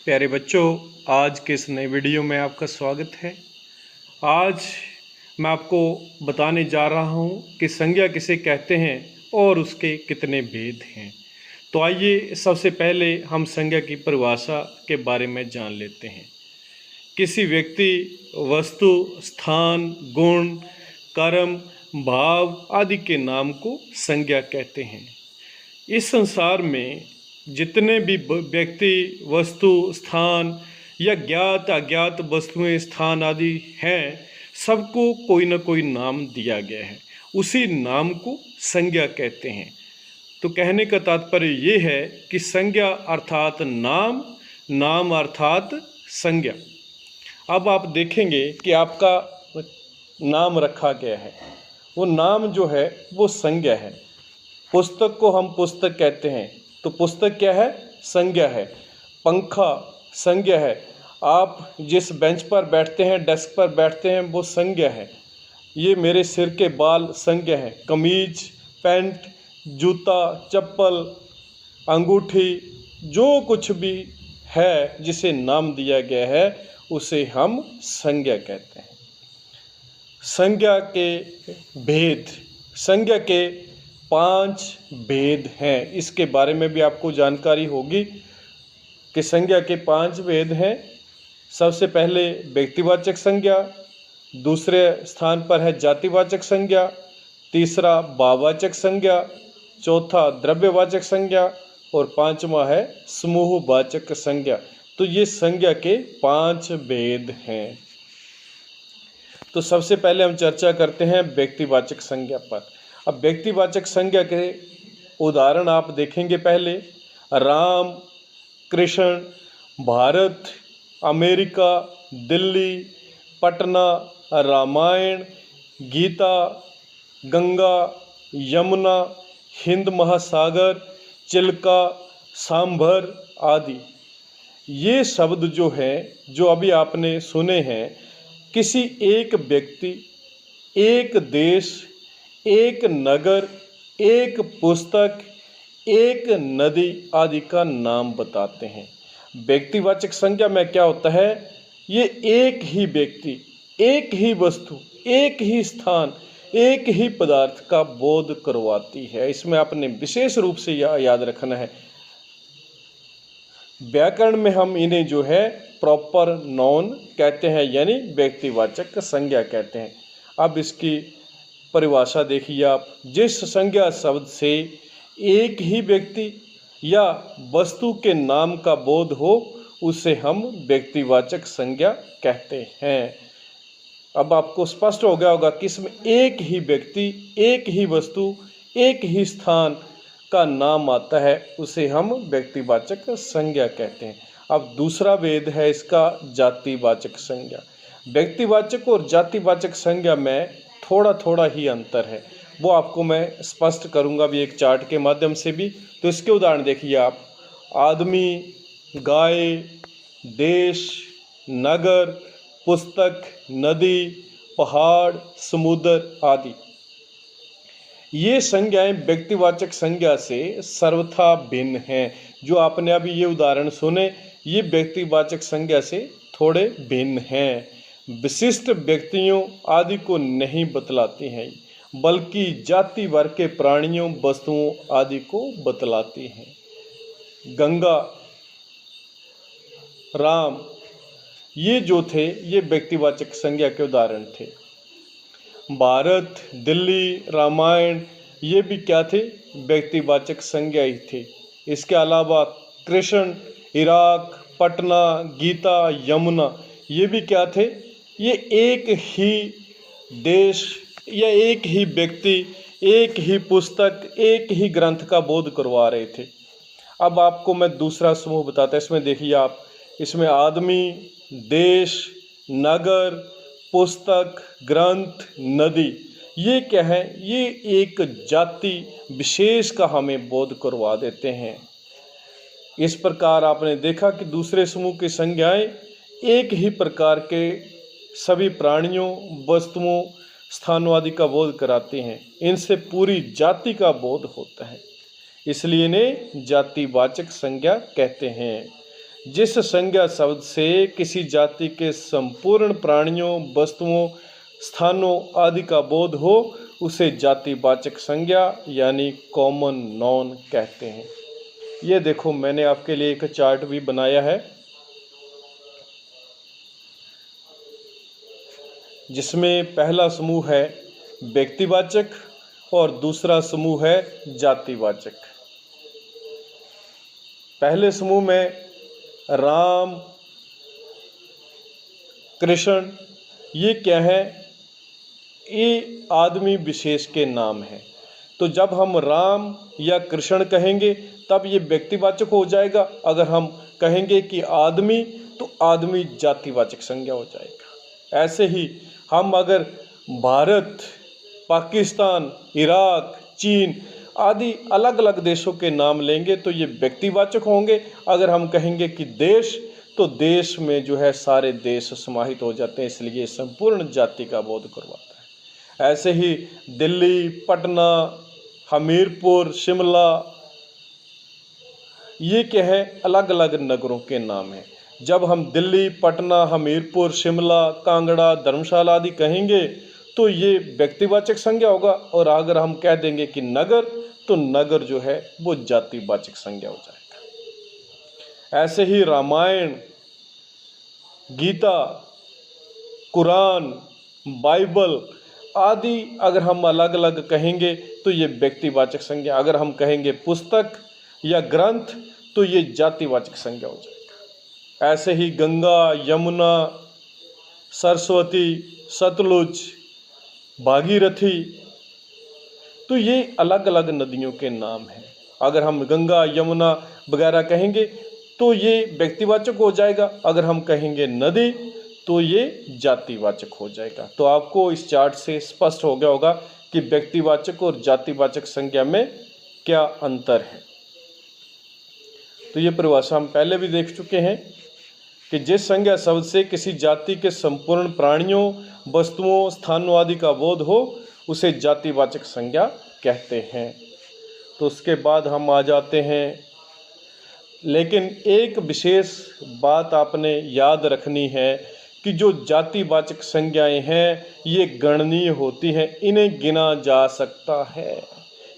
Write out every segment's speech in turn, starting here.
प्यारे बच्चों, आज के इस नए वीडियो में आपका स्वागत है। आज मैं आपको बताने जा रहा हूँ कि संज्ञा किसे कहते हैं और उसके कितने भेद हैं। तो आइए सबसे पहले हम संज्ञा की परिभाषा के बारे में जान लेते हैं। किसी व्यक्ति, वस्तु, स्थान, गुण, कर्म, भाव आदि के नाम को संज्ञा कहते हैं। इस संसार में जितने भी व्यक्ति, वस्तु, स्थान या ज्ञात अज्ञात वस्तुएं, स्थान आदि हैं, सबको कोई न कोई नाम दिया गया है। उसी नाम को संज्ञा कहते हैं। तो कहने का तात्पर्य ये है कि संज्ञा अर्थात नाम, नाम अर्थात संज्ञा। अब आप देखेंगे कि आपका नाम रखा गया है, वो नाम जो है वो संज्ञा है। पुस्तक को हम पुस्तक कहते हैं, तो पुस्तक क्या है? संज्ञा है। पंखा संज्ञा है। आप जिस बेंच पर बैठते हैं, डेस्क पर बैठते हैं, वो संज्ञा है। ये मेरे सिर के बाल संज्ञा है। कमीज, पैंट, जूता, चप्पल, अंगूठी, जो कुछ भी है जिसे नाम दिया गया है उसे हम संज्ञा कहते हैं। संज्ञा के भेद, संज्ञा के 5 भेद हैं। इसके बारे में भी आपको जानकारी होगी कि संज्ञा के 5 भेद हैं। सबसे पहले व्यक्तिवाचक संज्ञा, दूसरे स्थान पर है जातिवाचक संज्ञा, तीसरा भाववाचक संज्ञा, चौथा द्रव्यवाचक संज्ञा और पांचवा है समूहवाचक संज्ञा। तो ये संज्ञा के 5 भेद हैं। तो सबसे पहले हम चर्चा करते हैं व्यक्तिवाचक संज्ञा पर। अब व्यक्तिवाचक संज्ञा के उदाहरण आप देखेंगे। पहले राम, कृष्ण, भारत, अमेरिका, दिल्ली, पटना, रामायण, गीता, गंगा, यमुना, हिंद महासागर, चिल्का, सांभर आदि। ये शब्द जो हैं, जो अभी आपने सुने हैं, किसी एक व्यक्ति, एक देश, एक नगर, एक पुस्तक, एक नदी आदि का नाम बताते हैं। व्यक्तिवाचक संज्ञा में क्या होता है? ये एक ही व्यक्ति, एक ही वस्तु, एक ही स्थान, एक ही पदार्थ का बोध करवाती है। इसमें आपने विशेष रूप से याद रखना है। व्याकरण में हम इन्हें जो है प्रॉपर नाउन कहते हैं, यानी व्यक्तिवाचक संज्ञा कहते हैं। अब इसकी परिभाषा देखिए आप। जिस संज्ञा शब्द से एक ही व्यक्ति या वस्तु के नाम का बोध हो उसे हम व्यक्तिवाचक संज्ञा कहते हैं। अब आपको स्पष्ट हो गया होगा कि इसमें एक ही व्यक्ति, एक ही वस्तु, एक ही स्थान का नाम आता है, उसे हम व्यक्तिवाचक संज्ञा कहते हैं। अब दूसरा भेद है इसका जातिवाचक संज्ञा। व्यक्तिवाचक और जातिवाचक संज्ञा में थोड़ा थोड़ा ही अंतर है, वो आपको मैं स्पष्ट करूंगा भी एक चार्ट के माध्यम से भी। तो इसके उदाहरण देखिए आप। आदमी, गाय, देश, नगर, पुस्तक, नदी, पहाड़, समुद्र आदि। ये संज्ञाएं व्यक्तिवाचक संज्ञा से सर्वथा भिन्न हैं। जो आपने अभी ये उदाहरण सुने, ये व्यक्तिवाचक संज्ञा से थोड़े भिन्न हैं। विशिष्ट व्यक्तियों आदि को नहीं बतलाती हैं, बल्कि जाति वर्ग के प्राणियों, वस्तुओं आदि को बतलाती हैं। गंगा, राम, ये जो थे ये व्यक्तिवाचक संज्ञा के उदाहरण थे। भारत, दिल्ली, रामायण, ये भी क्या थे? व्यक्तिवाचक संज्ञा ही थे। इसके अलावा कृष्ण, इराक, पटना, गीता, यमुना, ये भी क्या थे? ये एक ही देश या एक ही व्यक्ति, एक ही पुस्तक, एक ही ग्रंथ का बोध करवा रहे थे। अब आपको मैं दूसरा समूह बताता हूँ। इसमें देखिए आप, इसमें आदमी, देश, नगर, पुस्तक, ग्रंथ, नदी, ये क्या है? ये एक जाति विशेष का हमें बोध करवा देते हैं। इस प्रकार आपने देखा कि दूसरे समूह की संज्ञाएं एक ही प्रकार के सभी प्राणियों, वस्तुओं, स्थानों आदि का बोध कराती हैं। इनसे पूरी जाति का बोध होता है, इसलिए इन्हें जातिवाचक संज्ञा कहते हैं। जिस संज्ञा शब्द से किसी जाति के संपूर्ण प्राणियों, वस्तुओं, स्थानों आदि का बोध हो उसे जातिवाचक संज्ञा यानी कॉमन नाउन कहते हैं। ये देखो, मैंने आपके लिए एक चार्ट भी बनाया है जिसमें पहला समूह है व्यक्तिवाचक और दूसरा समूह है जातिवाचक। पहले समूह में राम, कृष्ण, ये क्या है? ये आदमी विशेष के नाम हैं। तो जब हम राम या कृष्ण कहेंगे तब ये व्यक्तिवाचक हो जाएगा। अगर हम कहेंगे कि आदमी, तो आदमी जातिवाचक संज्ञा हो जाएगा। ऐसे ही हम अगर भारत, पाकिस्तान, इराक, चीन आदि अलग अलग देशों के नाम लेंगे तो ये व्यक्तिवाचक होंगे। अगर हम कहेंगे कि देश, तो देश में जो है सारे देश समाहित हो जाते हैं, इसलिए संपूर्ण जाति का बोध करवाता है। ऐसे ही दिल्ली, पटना, हमीरपुर, शिमला, ये क्या है? अलग अलग नगरों के नाम हैं। जब हम दिल्ली, पटना, हमीरपुर, शिमला, कांगड़ा, धर्मशाला आदि कहेंगे तो ये व्यक्तिवाचक संज्ञा होगा। और अगर हम कह देंगे कि नगर, तो नगर जो है वो जातिवाचक संज्ञा हो जाएगा। ऐसे ही रामायण, गीता, कुरान, बाइबल आदि अगर हम अलग अलग कहेंगे तो ये व्यक्तिवाचक संज्ञा। अगर हम कहेंगे पुस्तक या ग्रंथ तो ये जातिवाचक संज्ञा हो जाएगा। ऐसे ही गंगा, यमुना, सरस्वती, सतलुज, भागीरथी, तो ये अलग अलग नदियों के नाम हैं। अगर हम गंगा, यमुना वगैरह कहेंगे तो ये व्यक्तिवाचक हो जाएगा। अगर हम कहेंगे नदी तो ये जातिवाचक हो जाएगा। तो आपको इस चार्ट से स्पष्ट हो गया होगा कि व्यक्तिवाचक और जातिवाचक संज्ञा में क्या अंतर है। तो ये परिभाषा हम पहले भी देख चुके हैं कि जिस संज्ञा शब्द से किसी जाति के संपूर्ण प्राणियों, वस्तुओं, स्थानों आदि का बोध हो उसे जातिवाचक संज्ञा कहते हैं। तो उसके बाद हम आ जाते हैं, लेकिन एक विशेष बात आपने याद रखनी है कि जो जातिवाचक संज्ञाएं हैं ये गणनीय होती हैं, इन्हें गिना जा सकता है।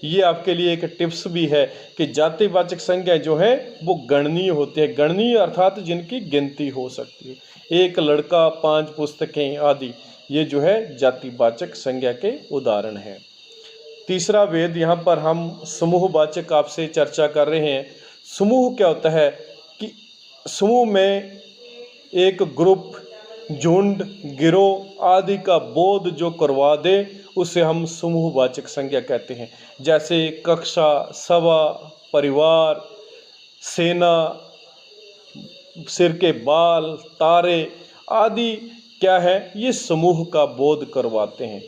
ये आपके लिए एक टिप्स भी है कि जातिवाचक संज्ञा जो है वो गणनीय होती है। गणनीय अर्थात जिनकी गिनती हो सकती है। एक लड़का, 5 पुस्तकें आदि, ये जो है जातिवाचक संज्ञा के उदाहरण हैं। तीसरा भेद, यहाँ पर हम समूहवाचक आपसे चर्चा कर रहे हैं। समूह क्या होता है कि समूह में एक ग्रुप, झुंड, गिरोह आदि का बोध जो करवा दे उसे हम समूहवाचक संज्ञा कहते हैं। जैसे कक्षा, सभा, परिवार, सेना, सिर के बाल, तारे आदि क्या है? ये समूह का बोध करवाते हैं।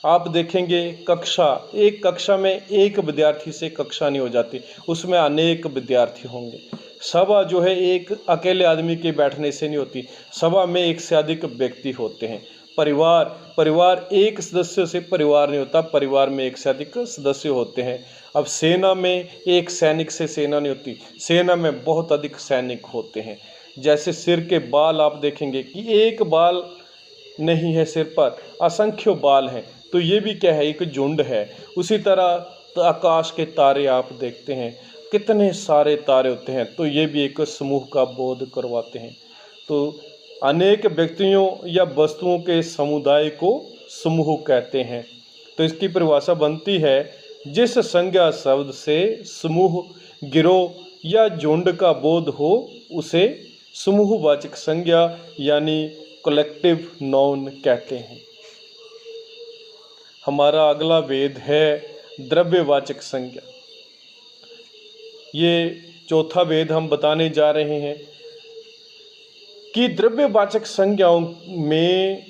आप देखेंगे कक्षा, एक कक्षा में एक विद्यार्थी से कक्षा नहीं हो जाती, उसमें अनेक विद्यार्थी होंगे। सभा जो है एक अकेले आदमी के बैठने से नहीं होती, सभा में एक से अधिक व्यक्ति होते हैं। परिवार एक सदस्य से परिवार नहीं होता, परिवार में एक से अधिक सदस्य होते हैं। अब सेना में एक सैनिक से सेना नहीं होती, सेना में बहुत अधिक सैनिक होते हैं। जैसे सिर के बाल आप देखेंगे कि एक बाल नहीं है सिर पर, असंख्य बाल हैं, तो ये भी क्या है? एक झुंड है। उसी तरह तो आकाश के तारे आप देखते हैं, कितने सारे तारे होते हैं, तो ये भी एक समूह का बोध करवाते हैं। तो अनेक व्यक्तियों या वस्तुओं के समुदाय को समूह कहते हैं। तो इसकी परिभाषा बनती है, जिस संज्ञा शब्द से समूह, गिरोह या झुंड का बोध हो उसे समूहवाचक संज्ञा यानी कलेक्टिव नाउन कहते हैं। हमारा अगला भेद है द्रव्यवाचक संज्ञा। ये चौथा भेद हम बताने जा रहे हैं कि द्रव्यवाचक संज्ञाओं में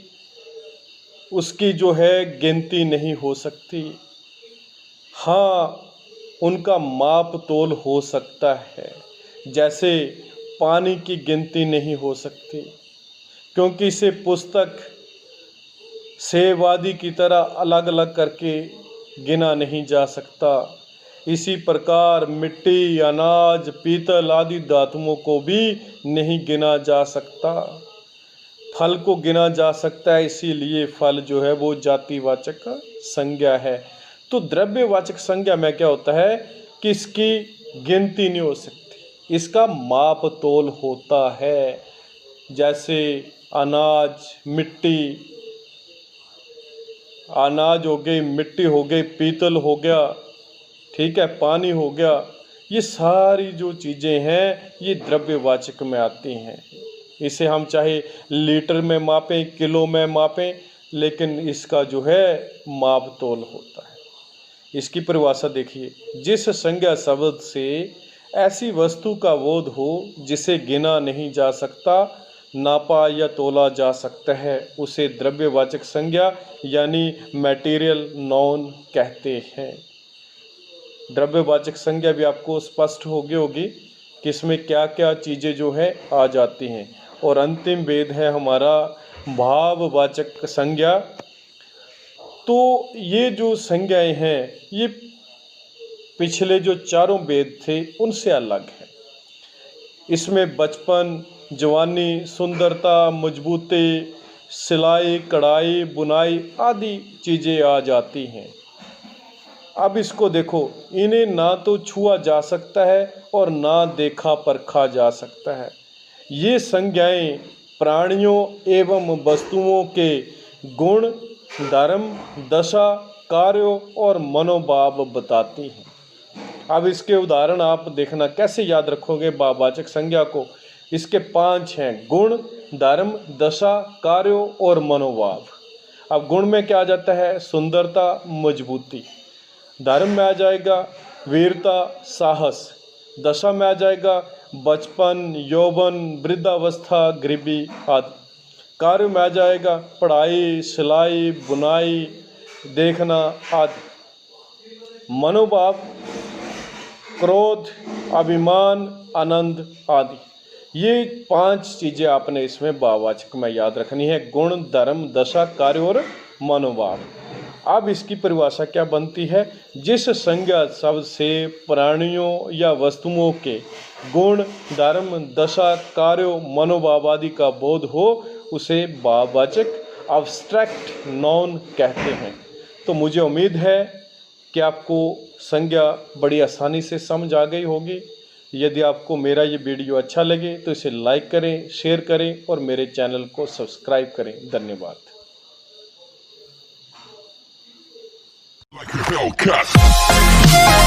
उसकी जो है गिनती नहीं हो सकती। हाँ, उनका माप तोल हो सकता है। जैसे पानी की गिनती नहीं हो सकती क्योंकि इसे पुस्तक, सेब आदि की तरह अलग अलग करके गिना नहीं जा सकता। इसी प्रकार मिट्टी, अनाज, पीतल आदि धातुओं को भी नहीं गिना जा सकता। फल को गिना जा सकता है, इसीलिए फल जो है वो जातिवाचक संज्ञा है। तो द्रव्यवाचक संज्ञा में क्या होता है कि इसकी गिनती नहीं हो सकती, इसका माप तोल होता है। जैसे अनाज, मिट्टी, अनाज हो गई, मिट्टी हो गई, पीतल हो गया, ठीक है, पानी हो गया, ये सारी जो चीज़ें हैं ये द्रव्यवाचक में आती हैं। इसे हम चाहे लीटर में मापें, किलो में मापें, लेकिन इसका जो है माप तोल होता है। इसकी परिभाषा देखिए, जिस संज्ञा शब्द से ऐसी वस्तु का बोध हो जिसे गिना नहीं जा सकता, नापा या तोला जा सकता है, उसे द्रव्यवाचक संज्ञा यानी मटेरियल नाउन कहते हैं। द्रव्यवाचक संज्ञा भी आपको स्पष्ट होगी कि इसमें क्या क्या चीज़ें जो है आ जाती हैं। और अंतिम भेद है हमारा भाववाचक संज्ञा। तो ये जो संज्ञाएं हैं ये पिछले जो चारों भेद थे उनसे अलग है। इसमें बचपन, जवानी, सुंदरता, मजबूती, सिलाई, कढ़ाई, बुनाई आदि चीज़ें आ जाती हैं। अब इसको देखो, इन्हें ना तो छुआ जा सकता है और ना देखा परखा जा सकता है। ये संज्ञाएं प्राणियों एवं वस्तुओं के गुण, धर्म, दशा, कार्यों और मनोभाव बताती हैं। अब इसके उदाहरण आप देखना कैसे याद रखोगे भाववाचक संज्ञा को। इसके 5 हैं: गुण, धर्म, दशा, कार्यों और मनोभाव। अब गुण में क्या आ जाता है? सुंदरता, मजबूती। धर्म में आ जाएगा वीरता, साहस। दशा में आ जाएगा बचपन, यौवन, वृद्धावस्था, गरीबी आदि। कार्य में आ जाएगा पढ़ाई, सिलाई, बुनाई, देखना आदि। मनोभाव क्रोध, अभिमान, आनंद आदि। ये 5 चीज़ें आपने इसमें भाववाचक में याद रखनी है: गुण, धर्म, दशा, कार्य और मनोभाव। अब इसकी परिभाषा क्या बनती है? जिस संज्ञा शब्द से प्राणियों या वस्तुओं के गुण, धर्म, दशा, कार्यों, मनोभाव आदि का बोध हो उसे भाववाचक अब्स्ट्रैक्ट नाउन कहते हैं। तो मुझे उम्मीद है कि आपको संज्ञा बड़ी आसानी से समझ आ गई होगी। यदि आपको मेरा ये वीडियो अच्छा लगे तो इसे लाइक करें, शेयर करें और मेरे चैनल को सब्सक्राइब करें। धन्यवाद। Like a Hellcat.